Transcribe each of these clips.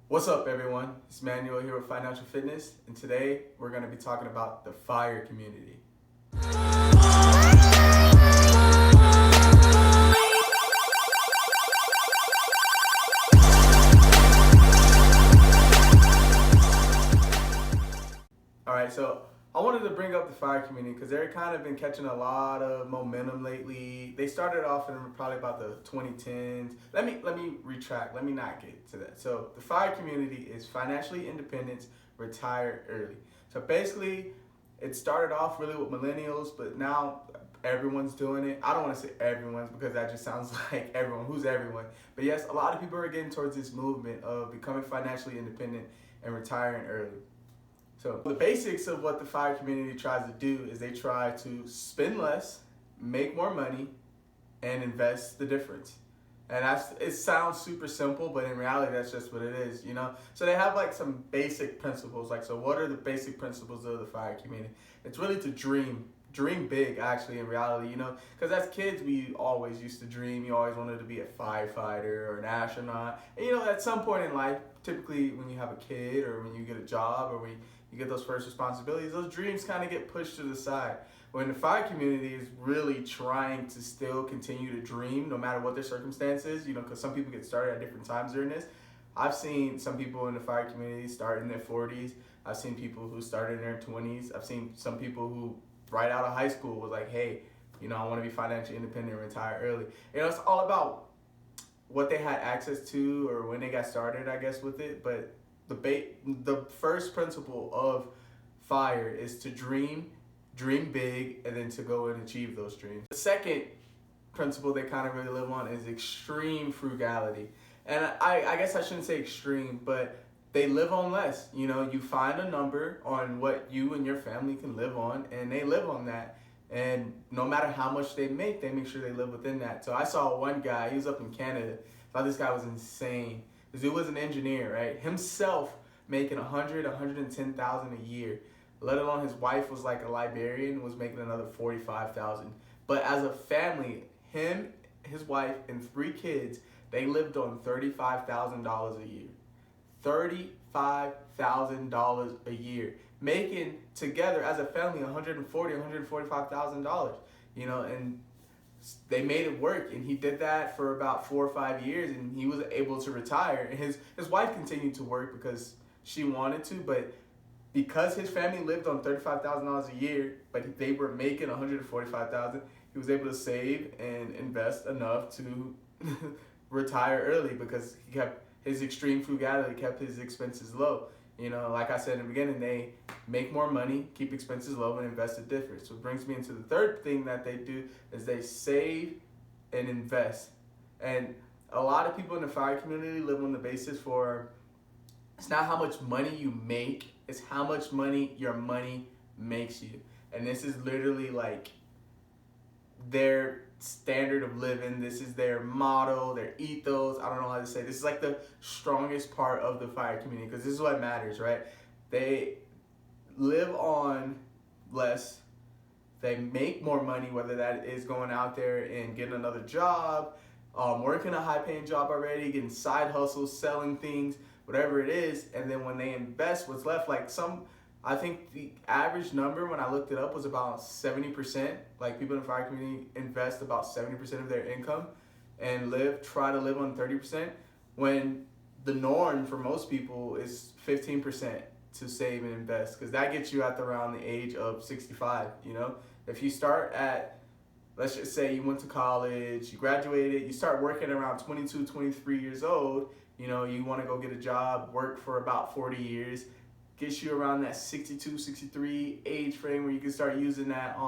What's up, everyone? It's Manuel here with Financial Fitness, and today we're going to be talking about the FIRE community. Alright, so I wanted to bring up the FIRE community because they're kind of been catching a lot of momentum lately. They started off in probably about the 2010s. Let me retract. Let me not get to that. So the FIRE community is financially independent, retire early. So basically, it started off really with millennials, but now everyone's doing it. I don't want to say everyone's because that just sounds like everyone. Who's everyone? But yes, a lot of people are getting towards this movement of becoming financially independent and retiring early. So the basics of what the FIRE community tries to do is they try to spend less, make more money, and invest the difference. And it sounds super simple, but in reality, that's just what it is, you know? So they have like some basic principles. Like, so what are the basic principles of the FIRE community? It's really to dream big, actually, in reality, you know? Because as kids, we always used to dream. You always wanted to be a firefighter or an astronaut. And, you know, at some point in life, typically when you have a kid or when you get a job or when you get those first responsibilities, those dreams kind of get pushed to the side. When the FIRE community is really trying to still continue to dream no matter what their circumstances, you know, because some people get started at different times during this. I've seen some people in the FIRE community start in their 40s. I've seen people who started in their 20s. I've seen some people who right out of high school was like, hey, you know, I want to be financially independent and retire early. You know, it's all about what they had access to or when they got started, I guess, with it. But the first principle of FIRE is to dream big, and then to go and achieve those dreams. The second principle they kind of really live on is extreme frugality. And I guess I shouldn't say extreme, but they live on less. You know, you find a number on what you and your family can live on, and they live on that. And no matter how much they make sure they live within that. So I saw one guy, he was up in Canada. I thought this guy was insane. This dude was an engineer, right? Himself making 110,000 a year. Let alone his wife was like a librarian, was making another 45,000. But as a family, him, his wife, and 3 kids, they lived on $35,000 a year. $35,000 a year, making together as a family $145,000. You know, and they made it work, and he did that for about 4 or 5 years, and he was able to retire. And his wife continued to work because she wanted to, but because his family lived on $35,000 a year, but they were making $145,000, he was able to save and invest enough to retire early because he kept his extreme frugality, kept his expenses low. You know, like I said in the beginning, they make more money, keep expenses low, and invest the difference. So it brings me into the third thing that they do is they save and invest. And a lot of people in the FIRE community live on the basis for it's not how much money you make, it's how much money your money makes you. And this is literally like their standard of living. This is their motto, their ethos. I don't know how to say it. This is like the strongest part of the FIRE community because this is what matters, right? They live on less. They make more money, whether that is going out there and getting another job, working a high-paying job already, getting side hustles, selling things, whatever it is. And then when they invest, what's left, I think the average number when I looked it up was about 70%. Like people in the FIRE community invest about 70% of their income and try to live on 30%, when the norm for most people is 15% to save and invest, because that gets you at around the age of 65. You know, if you start at, let's just say you went to college, you graduated, you start working around 22, 23 years old, you know, you want to go get a job, work for about 40 years, gets you around that 62, 63 age frame where you can start using that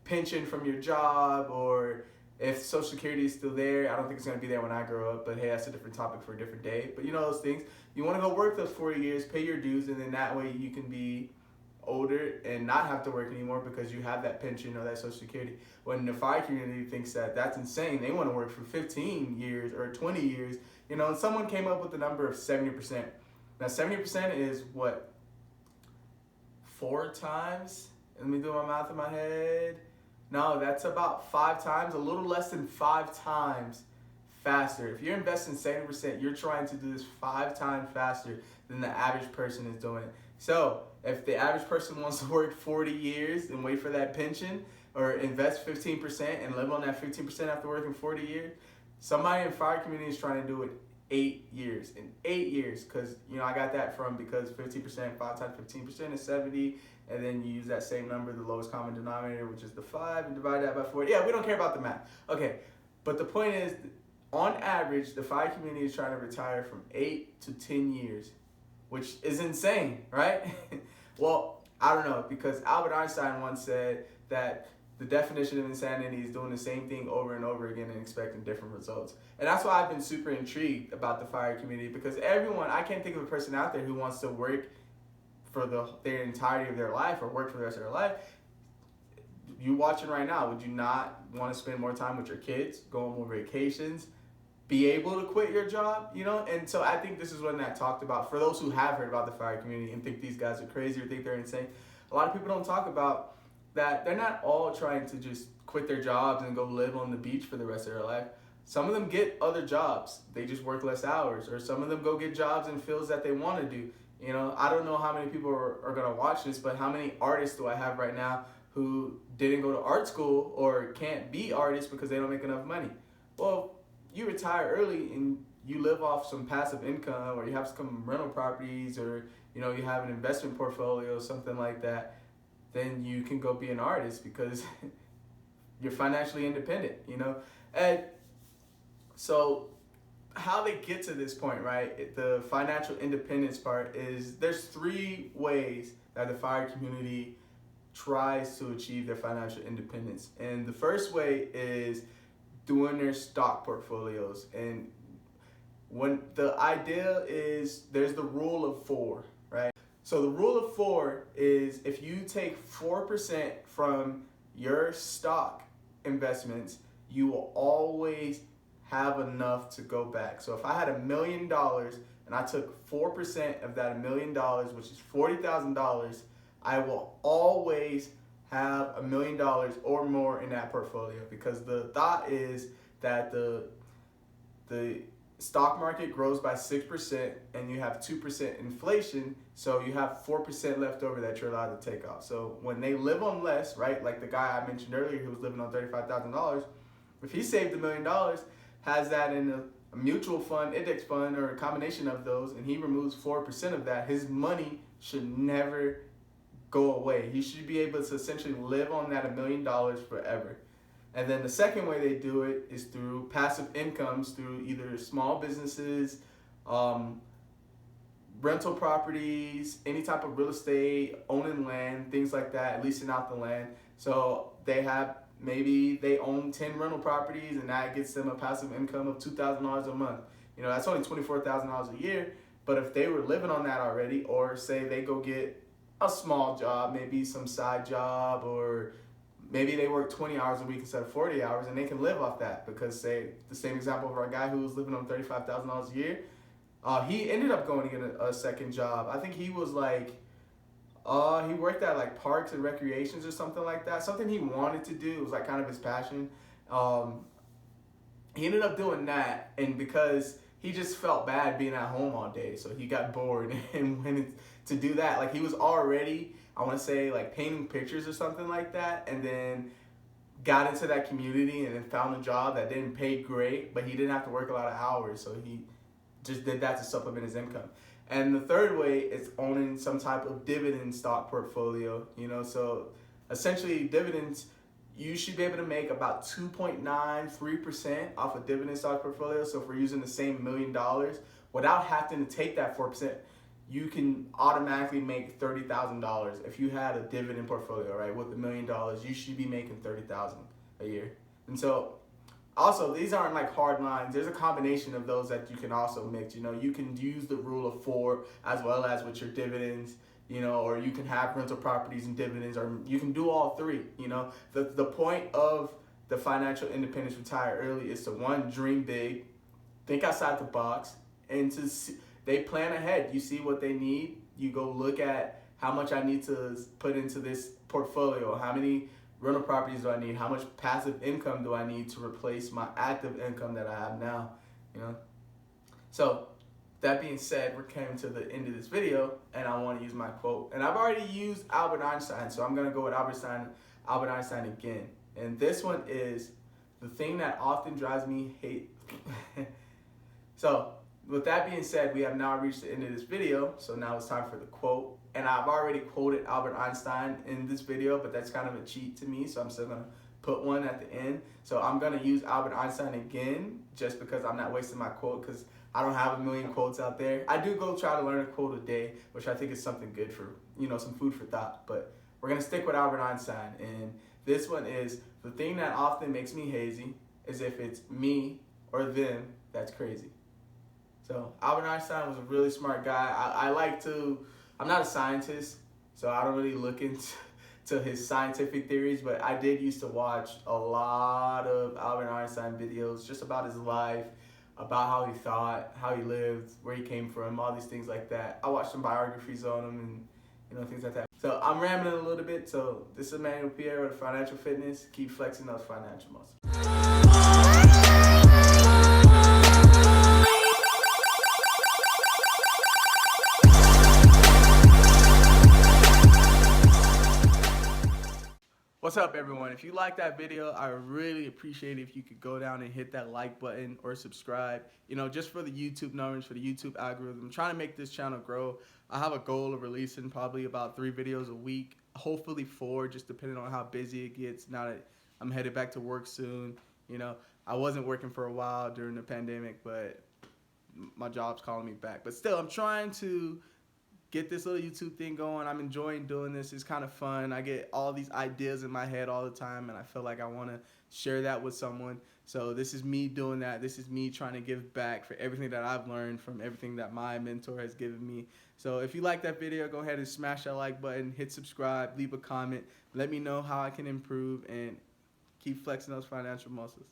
pension from your job, or if Social Security is still there. I don't think it's going to be there when I grow up, but hey, that's a different topic for a different day. But you know those things. You want to go work those 4 years, pay your dues, and then that way you can be older and not have to work anymore because you have that pension or that Social Security. When the FIRE community thinks that that's insane, they want to work for 15 years or 20 years. You know, and someone came up with the number of 70%. Now 70% is what? 4 times? Let me do my math in my head. No, that's about 5 times, a little less than 5 times faster. If you're investing 70%, you're trying to do this 5 times faster than the average person is doing it. So if the average person wants to work 40 years and wait for that pension, or invest 15% and live on that 15% after working 40 years, somebody in FIRE community is trying to do it 8 years. In 8 years, because I got that from, because 15%, 5 times 15% is 70, and then you use that same number, the lowest common denominator, which is the 5, and divide that by 40. Yeah, we don't care about the math. Okay, but the point is, on average, the FIRE community is trying to retire from 8 to 10 years, which is insane, right? Well, I don't know, because Albert Einstein once said that the definition of insanity is doing the same thing over and over again and expecting different results. And that's why I've been super intrigued about the FIRE community, because I can't think of a person out there who wants to work for their entirety of their life, or work for the rest of their life. You watching right now, would you not want to spend more time with your kids, go on more vacations, be able to quit your job, And so I think this is one that talked about, for those who have heard about the FIRE community and think these guys are crazy or think they're insane. A lot of people don't talk about that they're not all trying to just quit their jobs and go live on the beach for the rest of their life. Some of them get other jobs. They just work less hours. Or some of them go get jobs in fields that they want to do. I don't know how many people are going to watch this, but how many artists do I have right now who didn't go to art school or can't be artists because they don't make enough money? Well, you retire early and you live off some passive income, or you have some rental properties, or you have an investment portfolio, something like that, then you can go be an artist because you're financially independent, And so how they get to this point, right? The financial independence part is, there's 3 ways that the FIRE community tries to achieve their financial independence. And the first way is doing their stock portfolios. And when the idea is, there's the rule of 4, right? So the rule of 4 is, if you take 4% from your stock investments, you will always have enough to go back. So if I had $1 million and I took 4% of that $1 million, which is $40,000, I will always have $1 million or more in that portfolio, because the thought is that the stock market grows by 6% and you have 2% inflation, so you have 4% left over that you're allowed to take off. So when they live on less, right, like the guy I mentioned earlier who was living on $35,000, if he saved $1 million, has that in a mutual fund, index fund, or a combination of those, and he removes 4% of that, his money should never go away. He should be able to essentially live on that $1 million forever. And then the second way they do it is through passive incomes, through either small businesses, rental properties, any type of real estate, owning land, things like that, leasing out the land. So maybe they own 10 rental properties, and that gets them a passive income of $2,000 a month. That's only $24,000 a year. But if they were living on that already, or say they go get a small job, maybe some side job, or maybe they work 20 hours a week instead of 40 hours, and they can live off that. Because, say, the same example of our guy who was living on $35,000 a year, he ended up going to get a second job. I think he was he worked at like parks and recreations or something like that. Something he wanted to do. It was like kind of his passion. He ended up doing that, and because he just felt bad being at home all day, so he got bored and went to do that. Like, he was already, I want to say, like painting pictures or something like that, and then got into that community and then found a job that didn't pay great, but he didn't have to work a lot of hours, so he just did that to supplement his income. And the third way is owning some type of dividend stock portfolio, so essentially dividends, you should be able to make about 2.93% off a dividend stock portfolio. So if we're using the same $1 million, without having to take that 4%, you can automatically make $30,000. If you had a dividend portfolio, right, with $1 million, you should be making $30,000 a year. And so also, these aren't like hard lines. There's a combination of those that you can also mix. You can use the rule of 4 as well as with your dividends, or you can have rental properties and dividends, or you can do all 3. The point of the financial independence retire early is to, 1, dream big, think outside the box, and they plan ahead. You see what they need. You go look at how much I need to put into this portfolio, how many rental properties do I need? How much passive income do I need to replace my active income that I have now? You know. So that being said, we're coming to the end of this video, and I want to use my quote. And I've already used Albert Einstein, so I'm gonna go with Albert Einstein again. And this one is the thing that often drives me hate. So with that being said, we have now reached the end of this video. So now it's time for the quote. And I've already quoted Albert Einstein in this video, but that's kind of a cheat to me. So I'm still gonna put one at the end. So I'm gonna use Albert Einstein again, just because I'm not wasting my quote, because I don't have a million quotes out there. I do go try to learn a quote a day, which I think is something good for, some food for thought. But we're gonna stick with Albert Einstein. And this one is, the thing that often makes me hazy is if it's me or them that's crazy. So Albert Einstein was a really smart guy. I'm not a scientist, so I don't really look into his scientific theories, but I did used to watch a lot of Albert Einstein videos just about his life, about how he thought, how he lived, where he came from, all these things like that. I watched some biographies on him and things like that. So I'm rambling a little bit. So this is Emmanuel Pierre with Financial Fitness. Keep flexing those financial muscles. What's up, everyone? If you like that video, I really appreciate it if you could go down and hit that like button or subscribe, just for the YouTube numbers, for the YouTube algorithm. I'm trying to make this channel grow. I have a goal of releasing probably about 3 videos a week, hopefully 4, just depending on how busy it gets now that I'm headed back to work soon. I wasn't working for a while during the pandemic, but my job's calling me back. But still, I'm trying to get this little YouTube thing going. I'm enjoying doing this. It's kind of fun. I get all these ideas in my head all the time, and I feel like I want to share that with someone. So this is me doing that. This is me trying to give back for everything that I've learned from everything that my mentor has given me. So if you like that video, go ahead and smash that like button, hit subscribe, leave a comment. Let me know how I can improve, and keep flexing those financial muscles.